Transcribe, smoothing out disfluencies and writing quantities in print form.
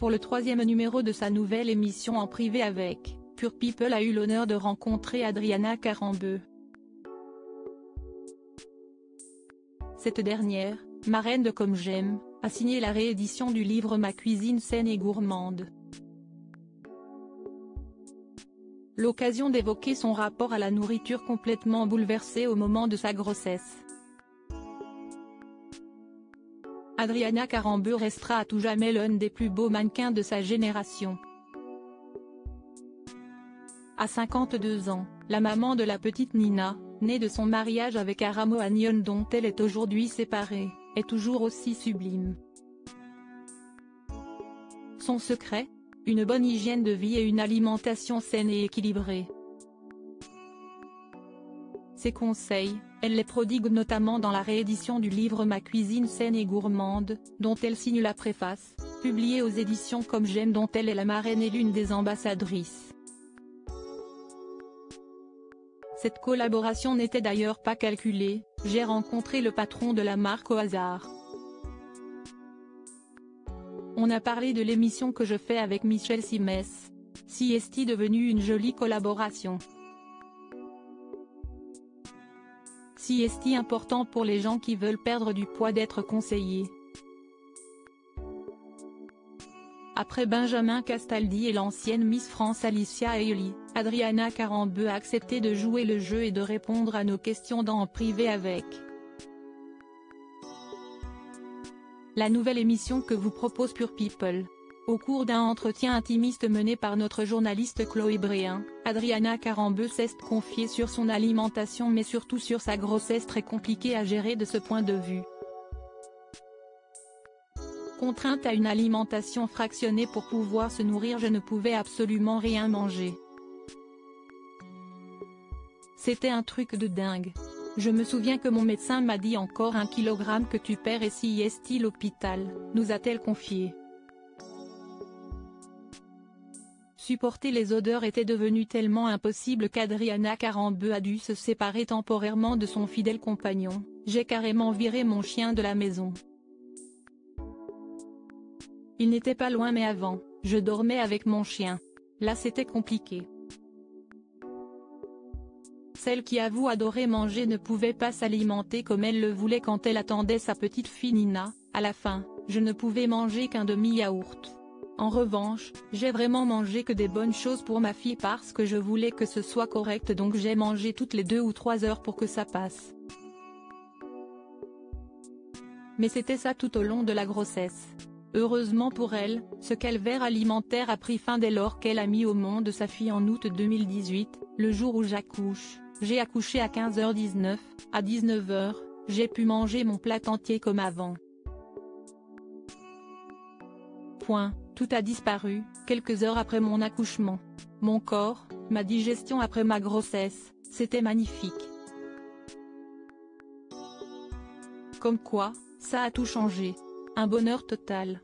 Pour le 3e numéro de sa nouvelle émission en privé avec Pure People a eu l'honneur de rencontrer Adriana Karembeu. Cette dernière, marraine de Comme J'aime, a signé la réédition du livre Ma cuisine saine et gourmande. L'occasion d'évoquer son rapport à la nourriture complètement bouleversé au moment de sa grossesse. Adriana Karembeu restera à tout jamais l'un des plus beaux mannequins de sa génération. À 52 ans, la maman de la petite Nina, née de son mariage avec Ara Mohanian dont elle est aujourd'hui séparée, est toujours aussi sublime. Son secret ? Une bonne hygiène de vie et une alimentation saine et équilibrée. Ses conseils, elle les prodigue notamment dans la réédition du livre Ma cuisine saine et gourmande, dont elle signe la préface, publiée aux éditions Comme J'aime dont elle est la marraine et l'une des ambassadrices. Cette collaboration n'était d'ailleurs pas calculée, j'ai rencontré le patron de la marque au hasard. On a parlé de l'émission que je fais avec Michel Simès. Si est-il devenu une jolie collaboration. Si est-il important pour les gens qui veulent perdre du poids d'être conseillés. Après Benjamin Castaldi et l'ancienne Miss France Alicia Eoli, Adriana Karembeu a accepté de jouer le jeu et de répondre à nos questions en privé avec la nouvelle émission que vous propose Pure People. Au cours d'un entretien intimiste mené par notre journaliste Chloé Bréhin, Adriana Karembeu s'est confiée sur son alimentation mais surtout sur sa grossesse très compliquée à gérer de ce point de vue. Contrainte à une alimentation fractionnée pour pouvoir se nourrir, je ne pouvais absolument rien manger. C'était un truc de dingue. Je me souviens que mon médecin m'a dit encore 1 kilogramme que tu perds et si est-il l'hôpital, nous a-t-elle confié. Supporter les odeurs était devenu tellement impossible qu'Adriana Karembeu a dû se séparer temporairement de son fidèle compagnon. J'ai carrément viré mon chien de la maison. Il n'était pas loin mais avant, je dormais avec mon chien. Là c'était compliqué. Celle qui avoue adorer manger ne pouvait pas s'alimenter comme elle le voulait quand elle attendait sa petite fille Nina. À la fin, je ne pouvais manger qu'un demi-yaourt. En revanche, j'ai vraiment mangé que des bonnes choses pour ma fille parce que je voulais que ce soit correct, donc j'ai mangé toutes les 2 ou 3 heures pour que ça passe. Mais c'était ça tout au long de la grossesse. Heureusement pour elle, ce calvaire alimentaire a pris fin dès lors qu'elle a mis au monde sa fille en août 2018, le jour où j'accouche. J'ai accouché à 15h19, à 19h, j'ai pu manger mon plat entier comme avant. Tout a disparu, quelques heures après mon accouchement. Mon corps, ma digestion après ma grossesse, c'était magnifique. Comme quoi, ça a tout changé. Un bonheur total.